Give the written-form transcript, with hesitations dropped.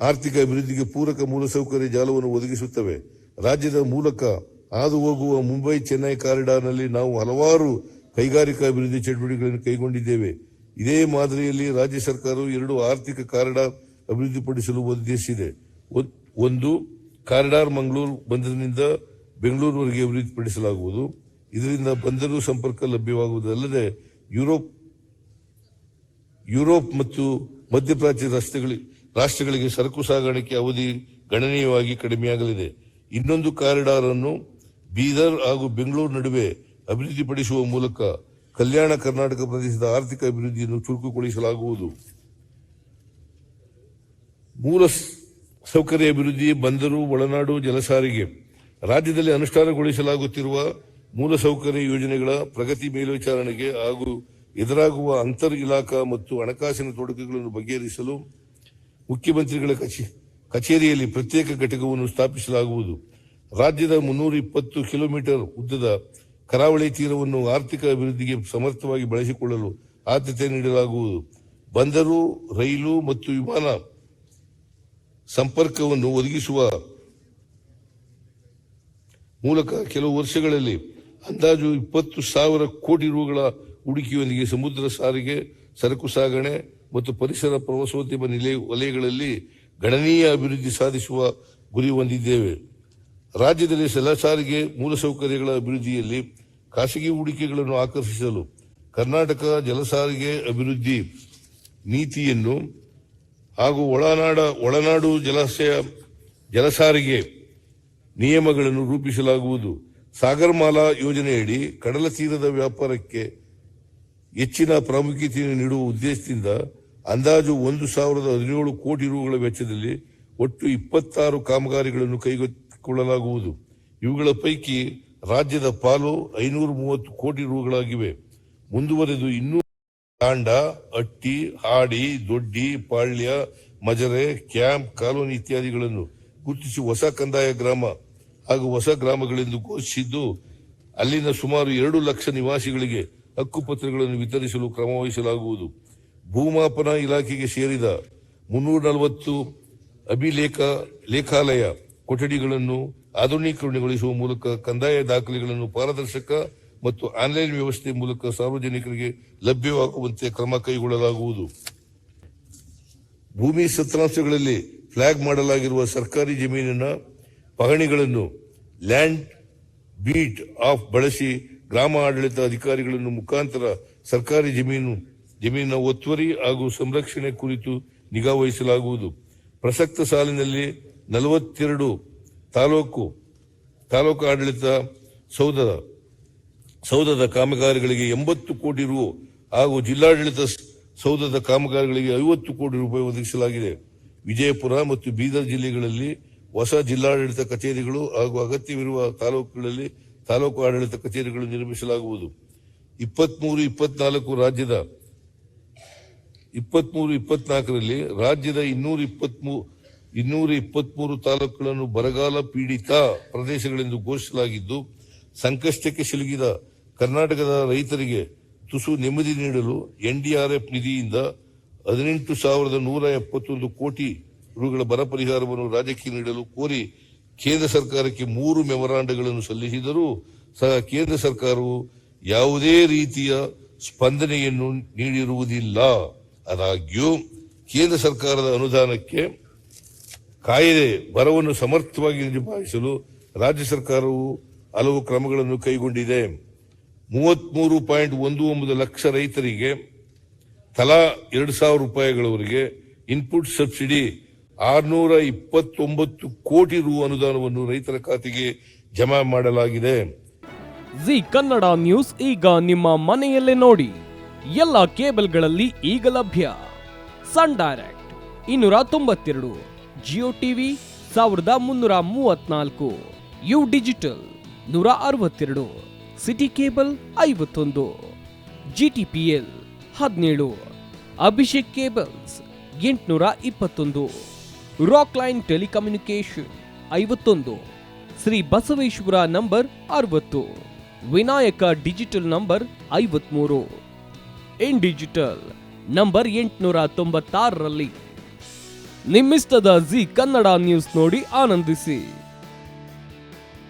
ಆರ್ಥಿಕ ಅಭಿವೃದ್ಧಿಗೆ ಪೂರಕ ಮೂಲಸೌಕರ್ಯ ಜಾಲವನ್ನು ಒದಗಿಸುತ್ತವೆ. ರಾಜ್ಯದ ಮೂಲಕ ಹಾದು ಹೋಗುವ ಮುಂಬೈ ಚೆನ್ನೈ ಕಾರಿಡಾರ್ನಲ್ಲಿ ನಾವು ಹಲವಾರು ಕೈಗಾರಿಕಾ ಅಭಿವೃದ್ಧಿ ಚಟುವಟಿಕೆಗಳನ್ನು ಕೈಗೊಂಡಿದ್ದೇವೆ. ಇದೇ ಮಾದರಿಯಲ್ಲಿ ರಾಜ್ಯ ಸರ್ಕಾರವು 2 ಆರ್ಥಿಕ ಕಾರಿಡಾರ್ ಅಭಿವೃದ್ಧಿಪಡಿಸಲು ಉದ್ದೇಶಿಸಿದೆ. ಒಂದು ಕಾರಿಡಾರ್ ಮಂಗಳೂರು ಬಂದರಿನಿಂದ ಬೆಂಗಳೂರುವರೆಗೆ ಅಭಿವೃದ್ಧಿಪಡಿಸಲಾಗುವುದು. ಇದರಿಂದ ಬಂದರು ಸಂಪರ್ಕ ಲಭ್ಯವಾಗುವುದಲ್ಲದೆ ಯುರೋಪ್ ಮತ್ತು ಮಧ್ಯಪ್ರಾಚ್ಯ ರಾಷ್ಟ್ರಗಳಿಗೆ ಸರಕು ಸಾಗಾಣಿಕೆ ಅವಧಿ ಗಣನೀಯವಾಗಿ ಕಡಿಮೆಯಾಗಲಿದೆ. ಇನ್ನೊಂದು ಕಾರಿಡಾರ್ ಅನ್ನು ಬೀದರ್ ಹಾಗೂ ಬೆಂಗಳೂರು ನಡುವೆ ಅಭಿವೃದ್ಧಿಪಡಿಸುವ ಮೂಲಕ ಕಲ್ಯಾಣ ಕರ್ನಾಟಕ ಪ್ರದೇಶದ ಆರ್ಥಿಕ ಅಭಿವೃದ್ಧಿಯನ್ನು ಚುರುಕುಗೊಳಿಸಲಾಗುವುದು. ಮೂಲ ಸೌಕರ್ಯ ಅಭಿವೃದ್ಧಿ, ಬಂದರು, ಒಳನಾಡು ಜಲಸಾರಿಗೆ. ರಾಜ್ಯದಲ್ಲಿ ಅನುಷ್ಠಾನಗೊಳಿಸಲಾಗುತ್ತಿರುವ ಮೂಲಸೌಕರ್ಯ ಯೋಜನೆಗಳ ಪ್ರಗತಿ ಮೇಲ್ವಿಚಾರಣೆಗೆ ಹಾಗೂ ಎದುರಾಗುವ ಅಂತರ್ ಇಲಾಖಾ ಮತ್ತು ಹಣಕಾಸಿನ ತೊಡಕುಗಳನ್ನು ಬಗೆಹರಿಸಲು ಮುಖ್ಯಮಂತ್ರಿಗಳ ಕಚೇರಿಯಲ್ಲಿ ಪ್ರತ್ಯೇಕ ಘಟಕವನ್ನು ಸ್ಥಾಪಿಸಲಾಗುವುದು. ರಾಜ್ಯದ 320 ಕಿಲೋಮೀಟರ್ ಉದ್ದದ ಕರಾವಳಿ ತೀರವನ್ನು ಆರ್ಥಿಕ ಅಭಿವೃದ್ಧಿಗೆ ಸಮರ್ಥವಾಗಿ ಬಳಸಿಕೊಳ್ಳಲು ಆದ್ಯತೆ ನೀಡಲಾಗುವುದು. ಬಂದರು, ರೈಲು ಮತ್ತು ವಿಮಾನ ಸಂಪರ್ಕವನ್ನು ಒದಗಿಸುವ ಮೂಲಕ ಕೆಲವು ವರ್ಷಗಳಲ್ಲಿ ಅಂದಾಜು 20,000 ಕೋಟಿ ರುಗಳ ಹೂಡಿಕೆಯೊಂದಿಗೆ ಸಮುದ್ರ ಸಾರಿಗೆ, ಸರಕು ಸಾಗಣೆ ಮತ್ತು ಪರಿಸರ ಪ್ರವಾಸೋದ್ಯಮ ವಲಯಗಳಲ್ಲಿ ಗಣನೀಯ ಅಭಿವೃದ್ಧಿ ಸಾಧಿಸುವ ಗುರಿ ಹೊಂದಿದ್ದೇವೆ. ರಾಜ್ಯದಲ್ಲಿ ಜಲಸಾರಿಗೆ ಮೂಲಸೌಕರ್ಯಗಳ ಅಭಿವೃದ್ಧಿಯಲ್ಲಿ ಖಾಸಗಿ ಹೂಡಿಕೆಗಳನ್ನು ಆಕರ್ಷಿಸಲು ಕರ್ನಾಟಕ ಜಲಸಾರಿಗೆ ಅಭಿವೃದ್ಧಿ ನೀತಿಯನ್ನು ಹಾಗೂ ಒಳನಾಡು ಜಲಸಾರಿಗೆ ನಿಯಮಗಳನ್ನು ರೂಪಿಸಲಾಗುವುದು. ಸಾಗರಮಾಲಾ ಯೋಜನೆಯಡಿ ಕಡಲ ತೀರದ ವ್ಯಾಪಾರಕ್ಕೆ ಹೆಚ್ಚಿನ ಪ್ರಾಮುಖ್ಯತೆಯನ್ನು ನೀಡುವ ಉದ್ದೇಶದಿಂದ ಅಂದಾಜು 1,017 ಕೋಟಿ ರುಗಳ ವೆಚ್ಚದಲ್ಲಿ ಒಟ್ಟು 26 ಕಾಮಗಾರಿಗಳನ್ನು ಕೈಗೊಳ್ಳಲಾಗುವುದು. ಇವುಗಳ ಪೈಕಿ ರಾಜ್ಯದ ಪಾಲು 530 ಕೋಟಿ ರುಗಳಾಗಿವೆ. ಮುಂದುವರೆದು ಇನ್ನೂ ತಾಂಡ, ಅಟ್ಟಿ, ಹಾಡಿ, ದೊಡ್ಡಿ, ಪಾಳ್ಯ, ಮಜರೆ, ಕ್ಯಾಂಪ್, ಕಾಲೋನಿ ಇತ್ಯಾದಿಗಳನ್ನು ಗುರುತಿಸಿ ಹೊಸ ಕಂದಾಯ ಗ್ರಾಮ ಹಾಗೂ ಹೊಸ ಗ್ರಾಮಗಳೆಂದು ಘೋಷಿಸಿದ್ದು, ಅಲ್ಲಿನ ಸುಮಾರು 2 ಲಕ್ಷ ನಿವಾಸಿಗಳಿಗೆ ಹಕ್ಕುಪತ್ರಗಳನ್ನು ವಿತರಿಸಲು ಕ್ರಮ ವಹಿಸಲಾಗುವುದು. ಭೂಮಾಪನ ಇಲಾಖೆಗೆ ಸೇರಿದ 340 ಲೇಖಾಲಯ ಕೊಠಡಿಗಳನ್ನು ಆಧುನೀಕರಣಗೊಳಿಸುವ ಮೂಲಕ ಕಂದಾಯ ದಾಖಲೆಗಳನ್ನು ಪಾರದರ್ಶಕ ಮತ್ತು ಆನ್ಲೈನ್ ವ್ಯವಸ್ಥೆ ಮೂಲಕ ಸಾರ್ವಜನಿಕರಿಗೆ ಲಭ್ಯವಾಗುವಂತೆ ಕ್ರಮ ಕೈಗೊಳ್ಳಲಾಗುವುದು. ಭೂಮಿ ಸತ್ರಾಂಶಗಳಲ್ಲಿ ಫ್ಲಾಗ್ ಮಾಡಲಾಗಿರುವ ಸರ್ಕಾರಿ ಜಮೀನಿನ ಪಹಣಿಗಳನ್ನು ಲ್ಯಾಂಡ್ ಬೀಟ್ ಆಫ್ ಬಳಸಿ ಗ್ರಾಮ ಆಡಳಿತ ಅಧಿಕಾರಿಗಳನ್ನು ಮುಖಾಂತರ ಸರ್ಕಾರಿ ಜಮೀನಿನ ಒತ್ತುವರಿ ಹಾಗೂ ಸಂರಕ್ಷಣೆ ಕುರಿತು ನಿಗಾ ವಹಿಸಲಾಗುವುದು. ಪ್ರಸಕ್ತ ಸಾಲಿನಲ್ಲಿ 42 ತಾಲೂಕು ಆಡಳಿತ ಸೌಧದ ಕಾಮಗಾರಿಗಳಿಗೆ 80 ಕೋಟಿ ರು ಹಾಗೂ ಜಿಲ್ಲಾಡಳಿತ ಸೌಧದ ಕಾಮಗಾರಿಗಳಿಗೆ 50 ಕೋಟಿ ರೂಪಾಯಿ ಒದಗಿಸಲಾಗಿದೆ. ವಿಜಯಪುರ ಮತ್ತು ಬೀದರ್ ಜಿಲ್ಲೆಗಳಲ್ಲಿ ಹೊಸ ಜಿಲ್ಲಾಡಳಿತ ಕಚೇರಿಗಳು ಹಾಗೂ ಅಗತ್ಯವಿರುವ ತಾಲೂಕುಗಳಲ್ಲಿ ತಾಲೂಕು ಆಡಳಿತ ಕಚೇರಿಗಳು ನಿರ್ಮಿಸಲಾಗುವುದು. 23-24ರಲ್ಲಿ ರಾಜ್ಯದ 223 ತಾಲೂಕುಗಳನ್ನು ಬರಗಾಲ ಪೀಡಿತ ಪ್ರದೇಶಗಳೆಂದು ಘೋಷಿಸಲಾಗಿದ್ದು, ಸಂಕಷ್ಟಕ್ಕೆ ಸಿಲುಕಿದ ಕರ್ನಾಟಕದ ರೈತರಿಗೆ ತುಸು ನೆಮ್ಮದಿ ನೀಡಲು ಎನ್ಡಿಆರ್ಎಫ್ ನಿಧಿಯಿಂದ 18,171 ಕೋಟಿ ರುಗಳ ಬರ ಪರಿಹಾರವನ್ನು ರಾಜ್ಯಕ್ಕೆ ನೀಡಲು ಕೋರಿ ಕೇಂದ್ರ ಸರ್ಕಾರಕ್ಕೆ 3 ಮೆಮೊರಾಂಡಗಳನ್ನು ಸಲ್ಲಿಸಿದರೂ ಸಹ ಕೇಂದ್ರ ಸರ್ಕಾರವು ಯಾವುದೇ ರೀತಿಯ ಸ್ಪಂದನೆಯನ್ನು ನೀಡಿರುವುದಿಲ್ಲ. ಆದಾಗ್ಯೂ ಕೇಂದ್ರ ಸರ್ಕಾರದ ಅನುದಾನಕ್ಕೆ ಕಾಯದೆ ಬರವನ್ನು ಸಮರ್ಥವಾಗಿ ನಿಭಾಯಿಸಲು ರಾಜ್ಯ ಸರ್ಕಾರವು ಹಲವು ಕ್ರಮಗಳನ್ನು ಕೈಗೊಂಡಿದೆ. 33.19 ಲಕ್ಷ ರೈತರಿಗೆ ತಲಾ 2,000 ರೂಪಾಯಿಗಳವರೆಗೆ ಇನ್ಪುಟ್ ಸಬ್ಸಿಡಿ 629 ಕೋಟಿ ರು ಅನುದಾನವನ್ನು ರೈತರ ಖಾತೆಗೆ ಜಮಾ ಮಾಡಲಾಗಿದೆ. ಜಿ ಕನ್ನಡ ನ್ಯೂಸ್ ಈಗ ನಿಮ್ಮ ಮನೆಯಲ್ಲೇ ನೋಡಿ. ಎಲ್ಲ ಕೇಬಲ್ಗಳಲ್ಲಿ ಈಗ ಲಭ್ಯ. Sun Direct 292, Jio TV 1334, U digital 162, city cable 51, GTPL 17, Abhishek cables 821, rock line telecommunication 51, Shri Basaveshwara number 60, Vinayaka digital number 53, in digital number 896ರಲ್ಲಿ. ನಿಮ್ಮಿಸ್ತದ ಜಿ ಕನ್ನಡ ನ್ಯೂಸ್ ನೋಡಿ ಆನಂದಿಸಿ.